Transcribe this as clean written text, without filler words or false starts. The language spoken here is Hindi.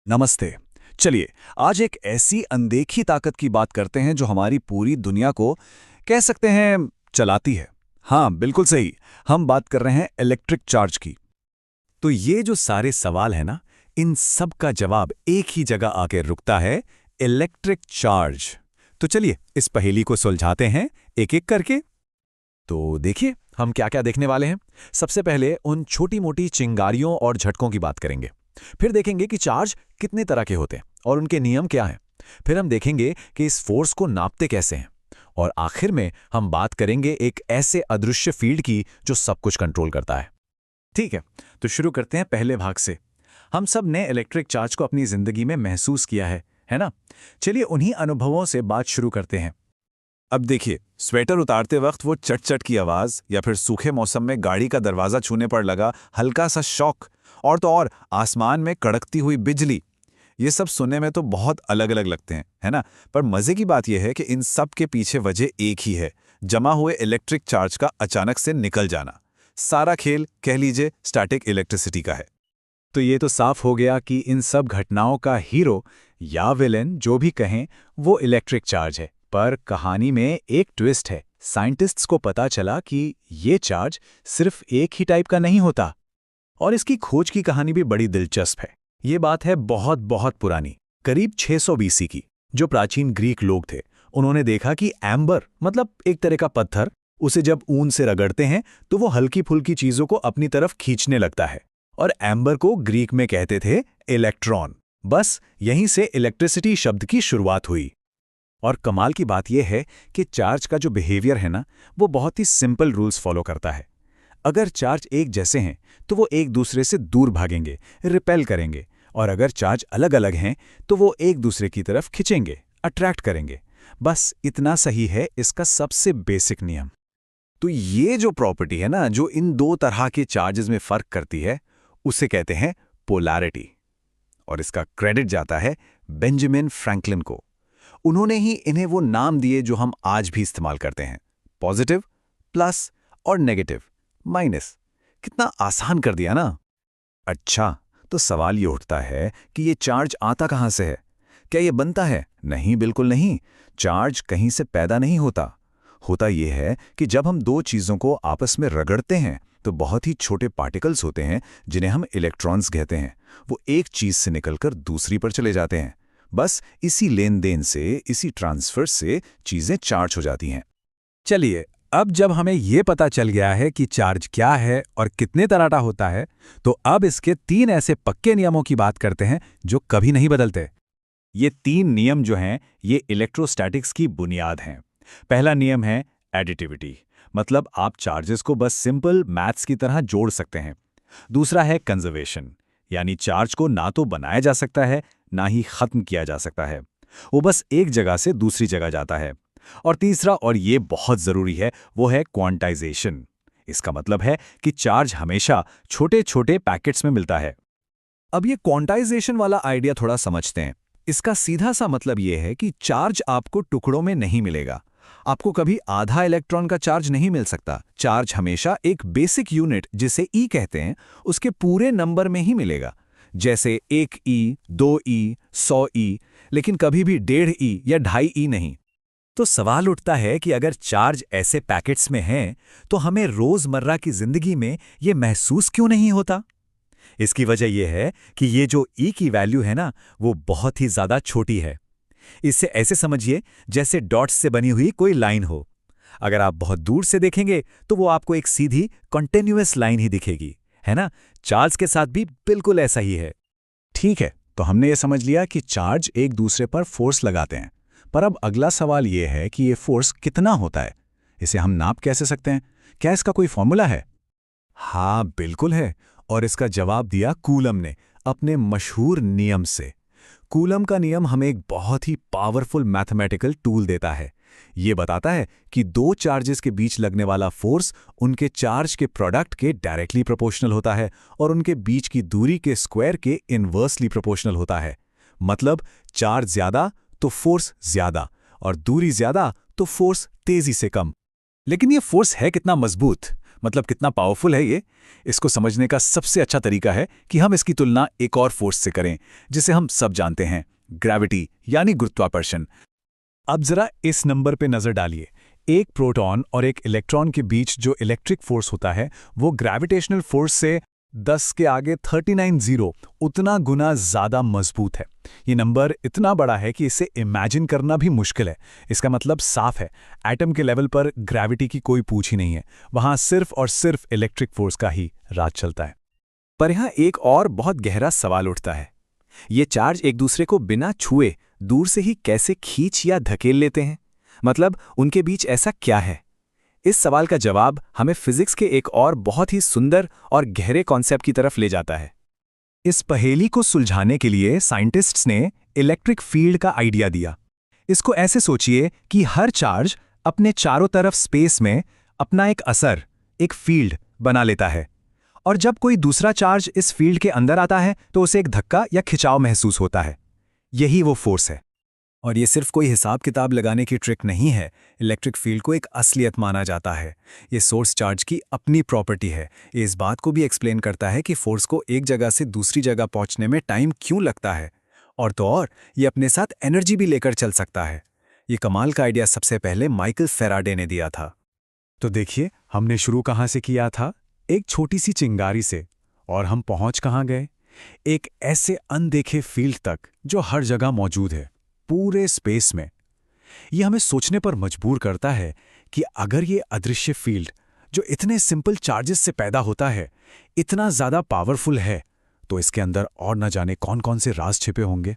नमस्ते। चलिए, आज एक ऐसी अनदेखी ताकत की बात करते हैं जो हमारी पूरी दुनिया को कह सकते हैं चलाती है। हाँ, बिल्कुल सही। हम बात कर रहे हैं इलेक्ट्रिक चार्ज की। तो ये जो सारे सवाल है ना, इन सब का जवाब एक ही जगह आके रुकता है, इलेक्ट्रिक चार्ज। तो चलिए इस पहेली को सुलझाते हैं एक एक करके। तो देखिए हम क्या क्या देखने वाले हैं। सबसे पहले उन छोटी मोटी चिंगारियों और झटकों की बात करेंगे। फिर देखेंगे कि चार्ज कितने तरह के होते हैं और उनके नियम क्या हैं। फिर हम देखेंगे कि इस फोर्स को नापते कैसे हैं। और आखिर में हम बात करेंगे एक ऐसे अदृश्य फील्ड की जो सब कुछ कंट्रोल करता है। ठीक है, तो शुरू करते हैं पहले भाग से। हम सब ने इलेक्ट्रिक चार्ज को अपनी जिंदगी में महसूस किया है ना? चलिए उन्हीं अनुभवों से बात शुरू करते हैं। अब देखिए, स्वेटर उतारते वक्त वो चट चट की आवाज़ या फिर सूखे मौसम में गाड़ी का दरवाज़ा छूने पर लगा हल्का सा शॉक, और तो और आसमान में कड़कती हुई बिजली। ये सब सुनने में तो बहुत अलग अलग लगते हैं, है ना? पर मज़े की बात यह है कि इन सब के पीछे वजह एक ही है, जमा हुए इलेक्ट्रिक चार्ज का अचानक से निकल जाना। सारा खेल कह लीजिए स्टैटिक इलेक्ट्रिसिटी का है। तो ये तो साफ हो गया कि इन सब घटनाओं का हीरो या विलेन जो भी कहें वो इलेक्ट्रिक चार्ज है। पर कहानी में एक ट्विस्ट है। साइंटिस्ट्स को पता चला कि ये चार्ज सिर्फ एक ही टाइप का नहीं होता। और इसकी खोज की कहानी भी बड़ी दिलचस्प है। ये बात है बहुत बहुत पुरानी, करीब 600 बीसी की। जो प्राचीन ग्रीक लोग थे उन्होंने देखा कि एम्बर मतलब एक तरह का पत्थर, उसे जब ऊन से रगड़ते हैं तो वो हल्की फुल्की चीजों को अपनी तरफ खींचने लगता है। और एम्बर को ग्रीक में कहते थे इलेक्ट्रॉन। बस यहीं से इलेक्ट्रिसिटी शब्द की शुरुआत हुई। और कमाल की बात यह है कि चार्ज का जो बिहेवियर है ना, वो बहुत ही सिंपल रूल्स फॉलो करता है। अगर चार्ज एक जैसे हैं तो वो एक दूसरे से दूर भागेंगे, रिपेल करेंगे। और अगर चार्ज अलग अलग हैं तो वो एक दूसरे की तरफ खिंचेंगे, अट्रैक्ट करेंगे। बस इतना सही है इसका सबसे बेसिक नियम। तो ये जो प्रॉपर्टी है ना, जो इन दो तरह के चार्जेस में फ़र्क करती है, उसे कहते हैं पोलैरिटी। और इसका क्रेडिट जाता है बेंजामिन फ्रैंकलिन को। उन्होंने ही इन्हें वो नाम दिए जो हम आज भी इस्तेमाल करते हैं, पॉजिटिव, प्लस और नेगेटिव, माइनस। कितना आसान कर दिया ना। अच्छा, तो सवाल ये उठता है कि ये चार्ज आता कहाँ से है? क्या ये बनता है? नहीं, बिल्कुल नहीं। चार्ज कहीं से पैदा नहीं होता। होता ये है कि जब हम दो चीज़ों को आपस में रगड़ते हैं तो बहुत ही छोटे पार्टिकल्स होते हैं जिन्हें हम इलेक्ट्रॉन्स कहते हैं। वो एक चीज़ से निकलकर दूसरी पर चले जाते हैं। बस इसी लेन देन से, इसी ट्रांसफर से चीज़ें चार्ज हो जाती हैं। चलिए, अब जब हमें ये पता चल गया है कि चार्ज क्या है और कितने तरह का होता है, तो अब इसके 3 ऐसे पक्के नियमों की बात करते हैं जो कभी नहीं बदलते। ये 3 नियम जो हैं, ये इलेक्ट्रोस्टैटिक्स की बुनियाद हैं। पहला नियम है एडिटिविटी, मतलब आप चार्जेस को बस सिंपल मैथ्स की तरह जोड़ सकते हैं। दूसरा है कंजर्वेशन, यानी चार्ज को ना तो बनाया जा सकता है, ना ही खत्म किया जा सकता है। वो बस एक जगह से दूसरी जगह जाता है। और तीसरा, और ये बहुत ज़रूरी है, वो है क्वांटाइजेशन। इसका मतलब है कि चार्ज हमेशा छोटे छोटे पैकेट्स में मिलता है। अब ये क्वांटाइजेशन वाला आइडिया थोड़ा समझते हैं। इसका सीधा सा मतलब ये है कि चार्ज आपको टुकड़ों में नहीं मिलेगा। आपको कभी आधा इलेक्ट्रॉन का चार्ज नहीं मिल सकता। चार्ज हमेशा एक बेसिक यूनिट, जिसे ई कहते हैं, उसके पूरे नंबर में ही मिलेगा। जैसे 1 ई, 2 ई, 100 ई, लेकिन कभी भी 1.5 ई या 2.5 ई नहीं। तो सवाल उठता है कि अगर चार्ज ऐसे पैकेट्स में हैं, तो हमें रोजमर्रा की जिंदगी में ये महसूस क्यों नहीं होता? इसकी वजह यह है कि ये जो ई की वैल्यू है ना, वो बहुत ही ज्यादा छोटी है। इससे ऐसे समझिए जैसे डॉट्स से बनी हुई कोई लाइन हो। अगर आप बहुत दूर से देखेंगे तो वो आपको एक सीधी कॉन्टिन्यूअस लाइन ही दिखेगी, है ना? चार्ज के साथ भी बिल्कुल ऐसा ही है। ठीक है, तो हमने ये समझ लिया कि चार्ज एक दूसरे पर फोर्स लगाते हैं। पर अब अगला सवाल ये है कि ये फोर्स कितना होता है? इसे हम नाप कैसे सकते हैं? क्या इसका कोई फॉर्मूला है? हाँ, बिल्कुल है। और इसका जवाब दिया कूलम ने अपने मशहूर नियम से। कूलम का नियम हमें एक बहुत ही पावरफुल मैथमेटिकल टूल देता है। ये बताता है कि दो चार्जेस के बीच लगने वाला फोर्स उनके चार्ज के प्रोडक्ट के डायरेक्टली प्रोपोर्शनल होता है और उनके बीच की दूरी के स्क्वायर के इनवर्सली प्रोपोर्शनल होता है। मतलब चार्ज ज्यादा तो फोर्स ज्यादा, और दूरी ज्यादा तो फोर्स तेजी से कम। लेकिन ये फोर्स है कितना मजबूत? मतलब कितना पावरफुल है ये? इसको समझने का सबसे अच्छा तरीका है कि हम इसकी तुलना एक और फोर्स से करें, जिसे हम सब जानते हैं, ग्रेविटी यानी गुरुत्वाकर्षण। अब जरा इस नंबर पे नजर डालिए। एक प्रोटॉन और एक इलेक्ट्रॉन के बीच जो इलेक्ट्रिक फोर्स होता है वो ग्रेविटेशनल फोर्स से 10 के आगे 39 जीरो उतना गुना ज्यादा मजबूत है। ये नंबर इतना बड़ा है कि इसे इमेजिन करना भी मुश्किल है। इसका मतलब साफ है, एटम के लेवल पर ग्रेविटी की कोई पूछ ही नहीं है। वहां सिर्फ और सिर्फ इलेक्ट्रिक फोर्स का ही राज चलता है। पर यहाँ एक और बहुत गहरा सवाल उठता है। ये चार्ज एक दूसरे को बिना छुए दूर से ही कैसे खींच या धकेल लेते हैं? मतलब उनके बीच ऐसा क्या है? इस सवाल का जवाब हमें फिजिक्स के एक और बहुत ही सुंदर और गहरे कॉन्सेप्ट की तरफ ले जाता है। इस पहेली को सुलझाने के लिए साइंटिस्ट्स ने इलेक्ट्रिक फील्ड का आइडिया दिया। इसको ऐसे सोचिए कि हर चार्ज अपने चारों तरफ स्पेस में अपना एक असर, एक फील्ड बना लेता है, और जब कोई दूसरा चार्ज इस फील्ड के अंदर आता है तो उसे एक धक्का या खिंचाव महसूस होता है। यही वो फोर्स है। और ये सिर्फ कोई हिसाब किताब लगाने की ट्रिक नहीं है। इलेक्ट्रिक फील्ड को एक असलियत माना जाता है। ये सोर्स चार्ज की अपनी प्रॉपर्टी है। ये इस बात को भी एक्सप्लेन करता है कि फोर्स को एक जगह से दूसरी जगह पहुंचने में टाइम क्यों लगता है। और तो और ये अपने साथ एनर्जी भी लेकर चल सकता है। ये कमाल का आइडिया सबसे पहले माइकल फैराडे ने दिया था। तो देखिए, हमने शुरू कहाँ से किया था? एक छोटी सी चिंगारी से। और हम पहुंच कहाँ गए? एक ऐसे अनदेखे फील्ड तक जो हर जगह मौजूद है, पूरे स्पेस में। यह हमें सोचने पर मजबूर करता है कि अगर ये अदृश्य फील्ड जो इतने सिंपल चार्जेस से पैदा होता है इतना ज्यादा पावरफुल है, तो इसके अंदर और न जाने कौन कौन से राज छिपे होंगे।